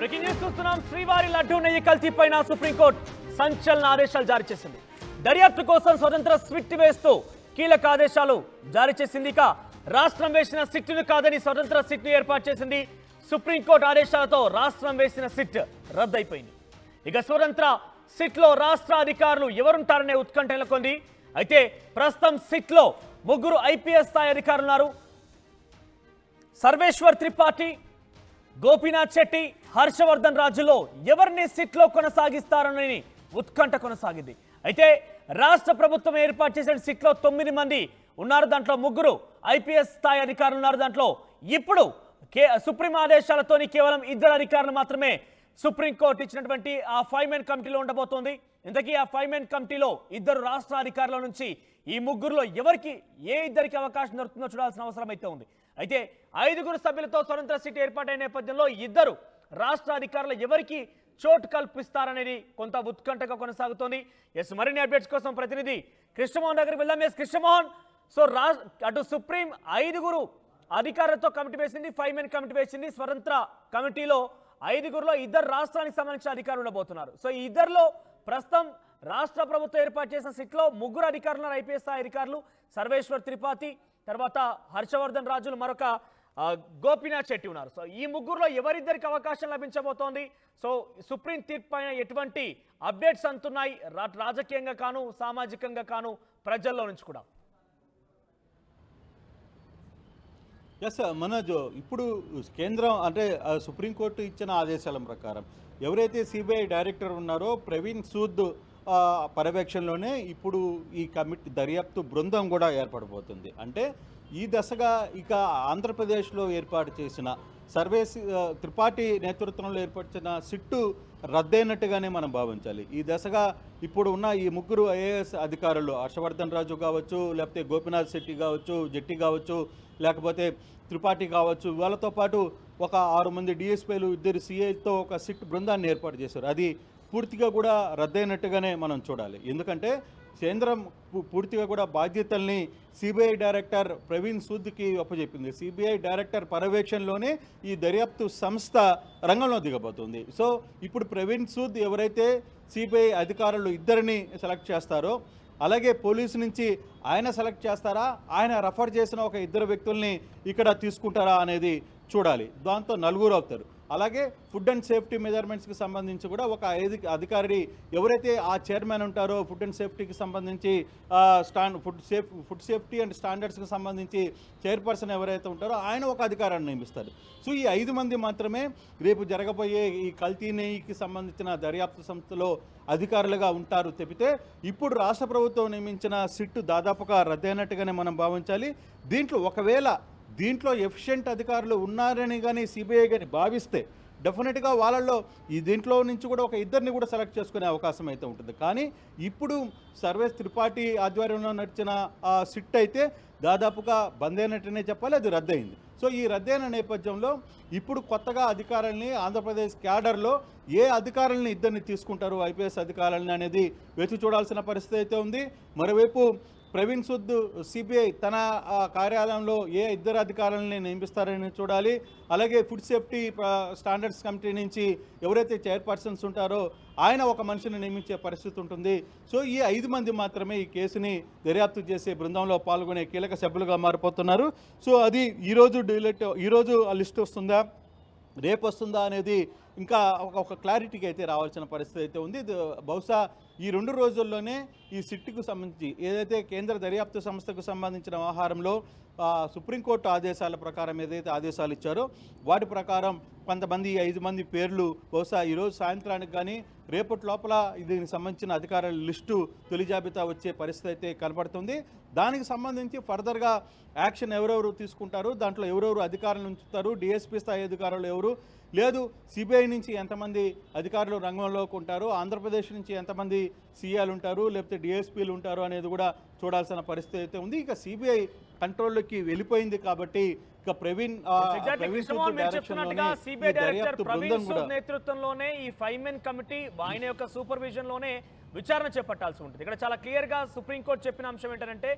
Breaking news చూస్తున్నాం. శ్రీవారి లడ్డూ నెయ్యి కల్తీ పైన సుప్రీంకోర్టు సంచలన ఆదేశాలు జారీ చేసింది. దర్యాప్తు కోసం స్వతంత్ర స్విట్ వేస్తూ కీలక ఆదేశాలు జారీ చేసింది. ఇక రాష్ట్రం వేసిన సిట్ను కాదని స్వతంత్ర సిట్ను ఏర్పాటు చేసింది. సుప్రీంకోర్టు ఆదేశాలతో రాష్ట్రం వేసిన సిట్ రద్దయిపోయింది. ఇక స్వతంత్ర సిట్లో రాష్ట్ర అధికారులు ఎవరుంటారనే ఉత్కంఠ నెలకొంది. అయితే ప్రస్తుతం సిట్లో 3 ఐపీఎస్ స్థాయి అధికారులు ఉన్నారు. సర్వేశ్వర్ త్రిపాఠి, గోపీనాథ్ శెట్టి, హర్షవర్ధన్ రాజులో ఎవరిని సిట్లో కొనసాగిస్తారని ఉత్కంఠ కొనసాగింది. అయితే రాష్ట్ర ప్రభుత్వం ఏర్పాటు చేసిన సిట్లో 9 మంది ఉన్నారు. దాంట్లో 3 ఐపీఎస్ స్థాయి అధికారులు ఉన్నారు. దాంట్లో ఇప్పుడు సుప్రీం ఆదేశాలతోని కేవలం 2 అధికారులు మాత్రమే సుప్రీంకోర్టు ఇచ్చినటువంటి ఆ 5 మెన్ కమిటీలో ఉండబోతోంది. ఇంతకీ ఆ 5 మెన్ కమిటీలో 2 రాష్ట్ర అధికారుల నుంచి ఈ 3లో ఎవరికి ఏ 2కి అవకాశం దొరుకుతుందో చూడాల్సిన అవసరం అయితే ఉంది. అయితే 5 సభ్యులతో స్వతంత్ర సిట్ ఏర్పాటైన నేపథ్యంలో 2 రాష్ట్ర అధికారులు ఎవరికి చోటు కల్పిస్తారనేది కొంత ఉత్కంఠగా కొనసాగుతోంది. ఎస్, మరిన్ని అప్డేట్స్ కోసం ప్రతినిధి కృష్ణమోహన్ దగ్గరికి వెళ్దాం. ఎస్ కృష్ణమోహన్, సో అటు సుప్రీం 5 అధికారులతో కమిటీ వేసింది, 5 మెన్ కమిటీ వేసింది. స్వతంత్ర కమిటీలో 5లో 2 రాష్ట్రానికి సంబంధించిన అధికారులు ఉండబోతున్నారు. సో ఈ 2లో ప్రస్తుతం రాష్ట్ర ప్రభుత్వం ఏర్పాటు చేసిన సిట్లో 3 అధికారులు ఉన్నారు. ఐపీఎస్ స్థాయి అధికారులు సర్వేశ్వర్ త్రిపాఠి, తర్వాత హర్షవర్ధన్ రాజులు, మరొక గోపీనాథ్ శెట్టి ఉన్నారు. సో ఈ 3లో ఎవరిద్దరికి అవకాశం లభించబోతోంది? సో సుప్రీం తీర్పు పైన ఎటువంటి అప్డేట్స్ అంటున్నాయి రాజకీయంగా కాను, సామాజికంగా కాను, ప్రజల్లో నుంచి కూడా? ఎస్ మనోజ్, ఇప్పుడు కేంద్రం అంటే సుప్రీంకోర్టు ఇచ్చిన ఆదేశాల ప్రకారం ఎవరైతే సిబిఐ డైరెక్టర్ ఉన్నారో ప్రవీణ్ సూద్ పర్యవేక్షణలోనే ఇప్పుడు ఈ కమిటీ దర్యాప్తు బృందం కూడా ఏర్పడబోతుంది. అంటే ఈ దశగా ఇక ఆంధ్రప్రదేశ్లో ఏర్పాటు చేసిన త్రిపాఠి నేతృత్వంలో ఏర్పరిచిన సిట్టు రద్దయినట్టుగానే మనం భావించాలి. ఈ దశగా ఇప్పుడు ఉన్న ఈ 3 ఐఏఎస్ అధికారులు హర్షవర్ధన్ రాజు కావచ్చు, లేకపోతే గోపీనాథ్ శెట్టి కావచ్చు, జెట్టి కావచ్చు, లేకపోతే త్రిపాఠి కావచ్చు, వాళ్ళతో పాటు ఒక 6 మంది డిఎస్పీలు, 2 సిఐతో ఒక సిట్ బృందాన్ని ఏర్పాటు చేశారు. అది పూర్తిగా కూడా రద్దయినట్టుగానే మనం చూడాలి. ఎందుకంటే కేంద్రం పూర్తిగా కూడా బాధ్యతల్ని సిబిఐ డైరెక్టర్ ప్రవీణ్ సూద్కి అప్పచెప్పింది. సిబిఐ డైరెక్టర్ పర్యవేక్షణలోనే ఈ దర్యాప్తు సంస్థ రంగంలో దిగబోతుంది. సో ఇప్పుడు ప్రవీణ్ సూద్ ఎవరైతే సిబిఐ అధికారులు 2ని సెలెక్ట్ చేస్తారో, అలాగే పోలీసు నుంచి ఆయన సెలెక్ట్ చేస్తారా, ఆయన రెఫర్ చేసిన ఒక 2 వ్యక్తుల్ని ఇక్కడ తీసుకుంటారా అనేది చూడాలి. దాంతో 4 అవుతారు. అలాగే ఫుడ్ అండ్ సేఫ్టీ మెజర్మెంట్స్కి సంబంధించి కూడా ఒక 5 అధికారి ఎవరైతే ఆ చైర్మన్ ఉంటారో, ఫుడ్ అండ్ సేఫ్టీకి సంబంధించి ఫుడ్ సేఫ్టీ అండ్ స్టాండర్డ్స్కి సంబంధించి చైర్పర్సన్ ఎవరైతే ఉంటారో ఆయన ఒక అధికారాన్ని నియమిస్తారు. సో ఈ 5 మంది మాత్రమే రేపు జరగబోయే ఈ కల్తీ నెయ్యికి సంబంధించిన దర్యాప్తు సంస్థలో అధికారులుగా ఉంటారు తప్పితే ఇప్పుడు రాష్ట్ర ప్రభుత్వం నియమించిన సిట్టు దాదాపుగా రద్దయినట్టుగానే మనం భావించాలి. దీంట్లో ఎఫిషియెంట్ అధికారులు ఉన్నారని కానీ సిబిఐ కానీ భావిస్తే డెఫినెట్గా వాళ్ళల్లో దీంట్లో నుంచి కూడా ఒక 2ని కూడా సెలెక్ట్ చేసుకునే అవకాశం అయితే ఉంటుంది. కానీ ఇప్పుడు సర్వేస్ త్రిపాఠి ఆధ్వర్యంలో నడిచిన ఆ సిట్ అయితే దాదాపుగా బంద్ అయినట్టునే చెప్పాలి, అది రద్దయింది. సో ఈ రద్దయిన నేపథ్యంలో ఇప్పుడు కొత్తగా అధికారుల్ని ఆంధ్రప్రదేశ్ క్యాడర్లో ఏ అధికారుల్ని 2ని తీసుకుంటారు ఐపీఎస్ అధికారులని అనేది వేచి చూడాల్సిన పరిస్థితి అయితే ఉంది. మరోవైపు ప్రవీణ్ సూద్ సిబిఐ తన కార్యాలయంలో ఏ 2 అధికారులని నియమిస్తారని చూడాలి. అలాగే ఫుడ్ సేఫ్టీ స్టాండర్డ్స్ కమిటీ నుంచి ఎవరైతే చైర్పర్సన్స్ ఉంటారో ఆయన ఒక మనిషిని నియమించే పరిస్థితి ఉంటుంది. సో ఈ 5 మంది మాత్రమే ఈ కేసుని దర్యాప్తు చేసే బృందంలో పాల్గొనే కీలక సభ్యులుగా మారిపోతున్నారు. సో అది ఈరోజు ఆ లిస్ట్ వస్తుందా, రేపు వస్తుందా అనేది ఇంకా ఒక క్లారిటీకి అయితే రావాల్సిన పరిస్థితి అయితే ఉంది. బహుశా ఈ 2 రోజుల్లోనే ఈ సిట్కు సంబంధించి ఏదైతే కేంద్ర దర్యాప్తు సంస్థకు సంబంధించిన వ్యవహారంలో సుప్రీంకోర్టు ఆదేశాల ప్రకారం ఏదైతే ఆదేశాలు ఇచ్చారో వాటి ప్రకారం కొంతమంది 5 మంది పేర్లు బహుశా ఈరోజు సాయంత్రానికి కానీ రేపటి లోపల దీనికి సంబంధించిన అధికారుల లిస్టు తొలి జాబితా వచ్చే పరిస్థితి అయితే కనపడుతుంది. దానికి సంబంధించి ఫర్దర్గా యాక్షన్ ఎవరెవరు తీసుకుంటారు, దాంట్లో ఎవరెవరు అధికారులు ఉంచుతారు, డిఎస్పీ స్థాయి అధికారులు ఎవరు లేదు, సిబిఐ నుంచి ఎంతమంది అధికారులు రంగంలోకి ఉంటారు, ఆంధ్రప్రదేశ్ నుంచి ఎంతమంది సీఏలు ఉంటారు, లేకపోతే డిఎస్పీలు ఉంటారు అనేది కూడా చూడాల్సిన పరిస్థితి అయితే ఉంది. ఇక సిబిఐ కంట్రోల్లోకి వెళ్ళిపోయింది కాబట్టి ఇక ప్రవీణ్ నేతృత్వంలోనే ఈ 5 మెన్ కమిటీ ఆయన యొక్క సూపర్విజన్ లోనే విచారణ చేపట్టాల్సి ఉంటుంది. ఇక్కడ చాలా క్లియర్ గా సుప్రీంకోర్టు చెప్పిన అంశం ఏంటంటే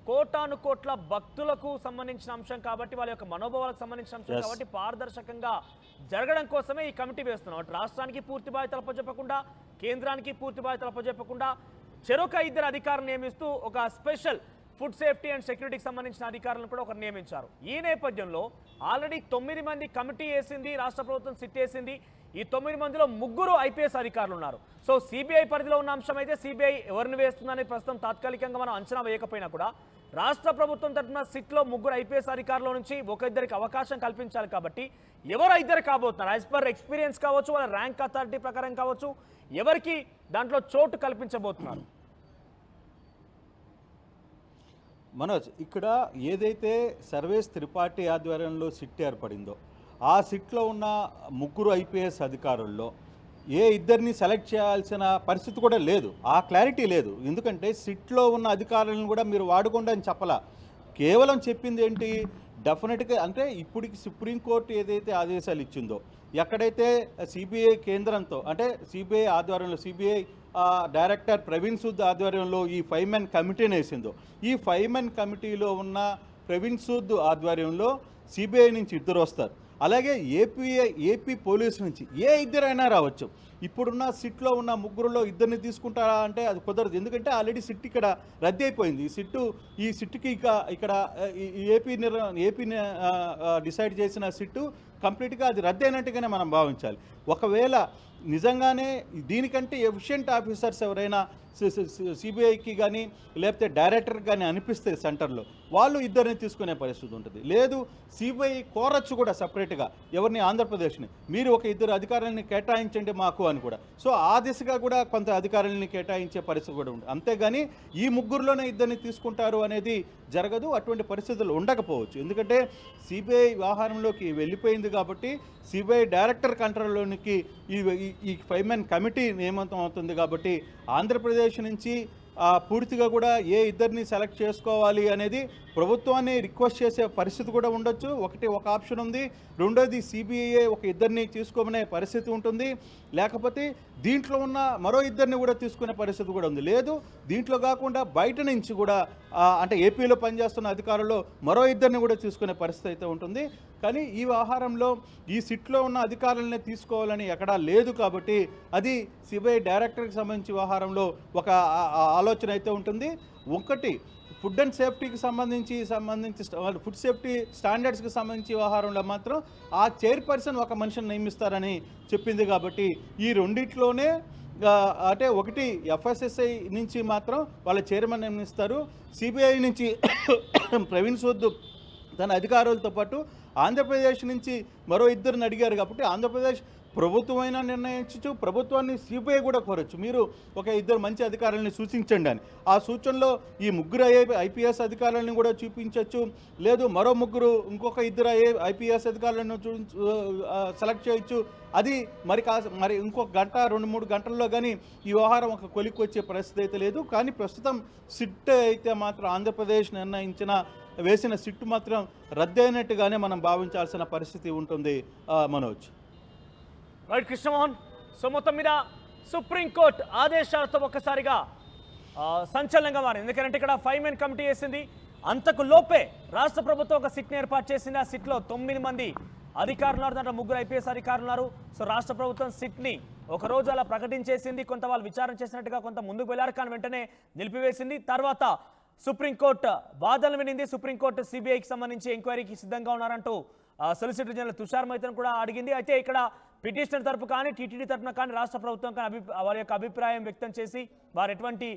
కోటాను కోట్ల భక్తులకు సంబంధించిన అంశం కాబట్టి వాళ్ళ యొక్క మనోభావాలకు సంబంధించిన అంశం Yes. కాబట్టి పారదర్శకంగా జరగడం కోసమే ఈ కమిటీ వేస్తున్నాం. అటు రాష్ట్రానికి పూర్తి బాధ్యతలు అప్పచెప్పకుండా, కేంద్రానికి పూర్తి బాధ్యతలు అప్పచెప్పకుండా చెరొక ఇద్దరు అధికారులు నియమిస్తూ ఒక స్పెషల్ ఫుడ్ సేఫ్టీ అండ్ సెక్యూరిటీకి సంబంధించిన అధికారులను కూడా ఒకరు నియమించారు. ఈ నేపథ్యంలో ఆల్రెడీ 9 మంది కమిటీ వేసింది, రాష్ట్ర ప్రభుత్వం సిట్ వేసింది. ఈ 9 మందిలో 3 ఐపీఎస్ అధికారులు ఉన్నారు. సో సిబిఐ పరిధిలో ఉన్న అంశం అయితే సిబిఐ ఎవరిని వేస్తుందని ప్రస్తుతం తాత్కాలికంగా మనం అంచనా వేయకపోయినా కూడా రాష్ట్ర ప్రభుత్వం తరఫున సిట్లో 3 ఐపీఎస్ అధికారుల నుంచి ఒక ఇద్దరికి అవకాశం కల్పించాలి. కాబట్టి ఎవరో ఇద్దరు కాబోతున్నారు. యాజ్ పర్ ఎక్స్పీరియన్స్ కావచ్చు, వాళ్ళ ర్యాంక్ అథారిటీ ప్రకారం కావచ్చు, ఎవరికి దాంట్లో చోటు కల్పించబోతున్నారు? మనోజ్, ఇక్కడ ఏదైతే సర్వేస్ త్రిపాఠి ఆధ్వర్యంలో సిట్ ఏర్పడిందో ఆ సిట్లో ఉన్న 3 ఐపీఎస్ అధికారుల్లో ఏ ఇద్దరిని సెలెక్ట్ చేయాల్సిన పరిస్థితి కూడా లేదు, ఆ క్లారిటీ లేదు. ఎందుకంటే సిట్లో ఉన్న అధికారులను కూడా మీరు వాడుకోండి అని చెప్పలా. కేవలం చెప్పింది ఏంటి, డెఫినెట్గా అంటే ఇప్పటికి సుప్రీంకోర్టు ఏదైతే ఆదేశాలు ఇచ్చిందో, ఎక్కడైతే సిబిఐ కేంద్రంతో అంటే సిబిఐ ఆధ్వర్యంలో సిబిఐ డైరెక్టర్ ప్రవీణ్ సూద్ ఆధ్వర్యంలో ఈ 5 మెన్ కమిటీని వేసిందో, ఈ 5 మెన్ కమిటీలో ఉన్న ప్రవీణ్ సూద్ ఆధ్వర్యంలో సిబిఐ నుంచి ఇద్దరు వస్తారు. అలాగే ఏపీ పోలీసు నుంచి ఏ ఇద్దరైనా రావచ్చు. ఇప్పుడున్న సిట్లో ఉన్న 3లో ఇద్దరిని తీసుకుంటారా అంటే అది కుదరదు. ఎందుకంటే ఆల్రెడీ సిట్ ఇక్కడ రద్దు అయిపోయింది. ఈ సిట్కి ఇక్కడ ఏపీ డిసైడ్ చేసిన సిట్టు కంప్లీట్గా అది రద్దు అయినట్టుగానే మనం భావించాలి. ఒకవేళ నిజంగానే దీనికంటే ఎఫిషియెంట్ ఆఫీసర్స్ ఎవరైనా సిబిఐకి కానీ లేకపోతే డైరెక్టర్కి కానీ అనిపిస్తే సెంటర్లో వాళ్ళు ఇద్దరిని తీసుకునే పరిస్థితి ఉంటుంది. లేదు సిబిఐ కోరచ్చు కూడా సపరేట్గా ఎవరిని, ఆంధ్రప్రదేశ్ని మీరు ఒక ఇద్దరు అధికారులని కేటాయించండి మాకు అని కూడా. సో ఆ దిశగా కూడా కొంత అధికారులని కేటాయించే పరిస్థితి కూడా ఉంటుంది. అంతేగాని ఈ 3లోనే ఇద్దరిని తీసుకుంటారు అనేది జరగదు. అటువంటి పరిస్థితులు ఉండకపోవచ్చు. ఎందుకంటే సిబిఐ వ్యవహారంలోకి వెళ్ళిపోయింది కాబట్టి సిబిఐ డైరెక్టర్ కంట్రోల్లోనికి ఈ 5 మెన్ కమిటీ నియమితం అవుతుంది. కాబట్టి ఆంధ్రప్రదేశ్ నుంచి పూర్తిగా కూడా ఏ ఇద్దరిని సెలెక్ట్ చేసుకోవాలి అనేది ప్రభుత్వాన్ని రిక్వెస్ట్ చేసే పరిస్థితి కూడా ఉండొచ్చు. ఒక ఆప్షన్ ఉంది. రెండోది సిబిఐ ఒక ఇద్దరిని తీసుకోమనే పరిస్థితి ఉంటుంది. లేకపోతే దీంట్లో ఉన్న మరో ఇద్దరిని కూడా తీసుకునే పరిస్థితి కూడా ఉంది. లేదు దీంట్లో కాకుండా బయట నుంచి కూడా అంటే ఏపీలో పనిచేస్తున్న అధికారుల్లో మరో ఇద్దరిని కూడా తీసుకునే పరిస్థితి అయితే ఉంటుంది. కానీ ఈ వ్యవహారంలో ఈ సిట్లో ఉన్న అధికారులనే తీసుకోవాలని ఎక్కడా లేదు. కాబట్టి అది సిబిఐ డైరెక్టర్కి సంబంధించి వ్యవహారంలో ఒక ఆలోచన అయితే ఉంటుంది. ఒకటి ఫుడ్ అండ్ సేఫ్టీకి సంబంధించి ఫుడ్ సేఫ్టీ స్టాండర్డ్స్కి సంబంధించి వ్యవహారంలో మాత్రం ఆ చైర్పర్సన్ ఒక మనిషిని నియమిస్తారని చెప్పింది. కాబట్టి ఈ రెండిట్లోనే అంటే ఒకటి ఎఫ్ఎస్ఎస్ఐ నుంచి మాత్రం వాళ్ళ చైర్మన్ నియమిస్తారు. సిబిఐ నుంచి ప్రవీణ్ సూద్ తన అధికారులతో పాటు ఆంధ్రప్రదేశ్ నుంచి మరో ఇద్దరిని అడిగారు. కాబట్టి ఆంధ్రప్రదేశ్ ప్రభుత్వమైనా నిర్ణయించవచ్చు, ప్రభుత్వాన్ని సిబిఐ కూడా కోరచ్చు, మీరు ఒక ఇద్దరు మంచి అధికారులని సూచించండి అని. ఆ సూచనలో ఈ 3 ఐపీఎస్ అధికారులను కూడా చూపించవచ్చు. లేదు మరో 3 ఇంకొక ఇద్దరు ఐపీఎస్ అధికారులను సెలెక్ట్ చేయొచ్చు. అది మరి ఇంకొక గంట 2-3 గంటల్లో కానీ ఈ వ్యవహారం ఒక కొలిక్కి వచ్చే పరిస్థితి అయితే లేదు. కానీ ప్రస్తుతం సిట్ అయితే మాత్రం ఆంధ్రప్రదేశ్ వేసిన సిట్ మాత్రం రద్దయినట్టుగానే మనం భావించాల్సిన పరిస్థితి ఉంటుంది మనోజ్. రైట్ కృష్ణమోహన్, సో మొత్తం మీద సుప్రీంకోర్టు ఆదేశాలతో ఒక్కసారిగా సంచలనంగా మారింది. ఎందుకంటే ఇక్కడ 5 మెన్ కమిటీ వేసింది. అంతకు లోపే రాష్ట్ర ప్రభుత్వం ఒక సిట్ని ఏర్పాటు చేసింది. ఆ సిట్లో 9 మంది అధికారులు ఉన్నారు, దాంట్లో 3 ఐపీఎస్ అధికారులు ఉన్నారు. సో రాష్ట్ర ప్రభుత్వం సిట్ని ఒకరోజు అలా ప్రకటించేసింది. కొంత వాళ్ళు విచారణ చేసినట్టుగా కొంత ముందుకు వెళ్ళారు, కానీ వెంటనే నిలిపివేసింది. తర్వాత సుప్రీంకోర్టు వాదనలు వినింది. సుప్రీంకోర్టు సిబిఐకి సంబంధించి ఎంక్వైరీకి సిద్ధంగా ఉన్నారంటూ సొలిసిటర్ జనరల్ తుషార్ మెహతాను కూడా అడిగింది. అయితే ఇక్కడ పిటిషనర్ తరపు కానీ టీటీడీ తరపున కానీ రాష్ట్ర ప్రభుత్వం కానీ వారి యొక్క అభిప్రాయం వ్యక్తం చేసి వారు ఎటువంటి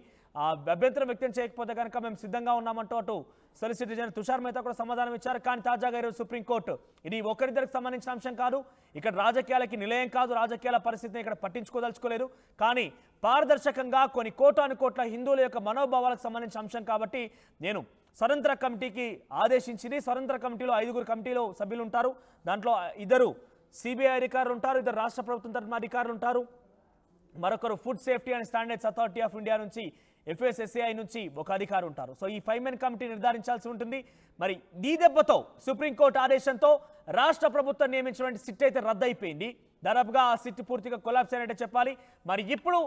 అభ్యంతరం వ్యక్తం చేయకపోతే కనుక మేము సిద్ధంగా ఉన్నామంటూ అటు సొలిసిటర్ జనరల్ తుషార్ మెహతా కూడా సమాధానం ఇచ్చారు. కానీ తాజాగా ఈరోజు సుప్రీంకోర్టు ఇది ఒకరిద్దరికి సంబంధించిన అంశం కాదు, ఇక్కడ రాజకీయాలకి నిలయం కాదు, రాజకీయాల పరిస్థితిని ఇక్కడ పట్టించుకోదలుచుకోలేదు. కానీ పారదర్శకంగా కొన్ని కోట్ల హిందువుల యొక్క మనోభావాలకు సంబంధించిన అంశం కాబట్టి నేను స్వతంత్ర కమిటీకి ఆదేశించింది. స్వతంత్ర కమిటీలో 5 కమిటీలో సభ్యులు ఉంటారు. దాంట్లో 2 సిబిఐ అధికారులు ఉంటారు, 2 రాష్ట్ర ప్రభుత్వం తరఫున అధికారులు ఉంటారు, మరొకరు food safety and standards authority of India నుంచి ఎఫ్ఎస్ఎస్ఏఐ నుంచి ఒక అధికారి ఉంటారు. సో ఈ 5 మెన్ కమిటీ నిర్ధారించాల్సి ఉంటుంది. మరి ఈ దెబ్బతో సుప్రీంకోర్టు ఆదేశంతో రాష్ట్ర ప్రభుత్వం నియమించినటువంటి సిట్ అయితే రద్దయిపోయింది. దాదాపుగా ఆ సిట్ పూర్తిగా కొలాప్స్ అయినట్టే చెప్పాలి. మరి ఇప్పుడు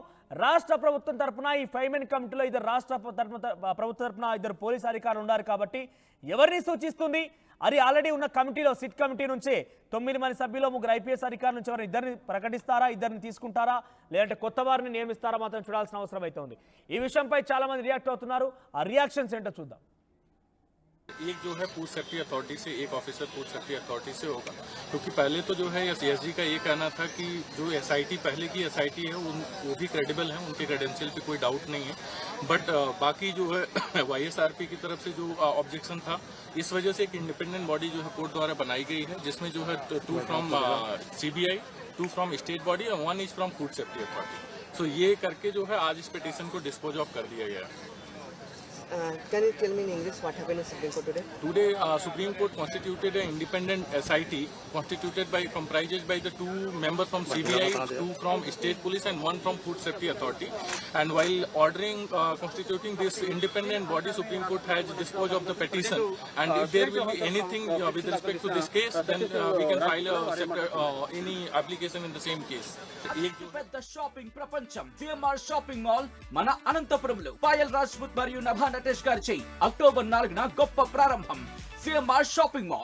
రాష్ట్ర ప్రభుత్వం తరపున ఈ 5 మెన్ కమిటీలో ఇద్దరు రాష్ట్ర ప్రభుత్వ తరపున ఇద్దరు పోలీసు అధికారులు ఉన్నారు కాబట్టి ఎవరిని సూచిస్తుంది? అది ఆల్రెడీ ఉన్న కమిటీలో సిట్ కమిటీ నుంచి 9 మంది సభ్యులు 3 ఐపీఎస్ అధికారుల నుంచి ఎవరిని ఇద్దరిని ప్రకటిస్తారా, ఇద్దరిని తీసుకుంటారా, లేదంటే కొత్త వారిని నియమిస్తారా మాత్రం చూడాల్సిన అవసరం అయితే ఉంది. ఈ విషయంపై చాలా మంది రియాక్ట్ అవుతున్నారు. ఆ రియాక్షన్స్ ఏంటో చూద్దాం. एक जो है फूड सेफ्टी अथॉरिटी से, एक ऑफिसर फूड सेफ्टी अथॉरिटी से होगा, क्योंकि पहले तो जो है एसजी का ये कहना था कि जो एसआईटी पहले की एसआईटी है वो भी क्रेडिबल है, उनके क्रेडेंशियल पे कोई डाउट नहीं है। बट बाकी जो है वाईएसआरपी की तरफ से जो ऑब्जेक्शन था, इस वजह से एक इंडिपेंडेंट बॉडी जो है कोर्ट द्वारा बनाई गई है, जिसमें जो है 2 from CBI, 2 from state body और 1 is from food safety authority. So ये करके जो है आज इस पिटीशन को डिस्पोज ऑफ कर दिया गया। Can you tell me in English what happened in Supreme Court today? Today, Supreme Court constituted an independent SIT comprises by the 2 members from CBI, 2 from State Police, and 1 from Food Safety Authority. And while ordering constituting this independent body, Supreme Court has disposed of the petition. And if there will be anything with respect to this case, then we can file a separate any application in the same case. పెద్ద shopping ప్రపంచం CMR shopping mall మన అనంతపురంలో పాయల్ రాజ్పుత్ మరియు నభా నటేష్ గారిచే October 4న గొప్ప ప్రారంభం. CMR shopping mall.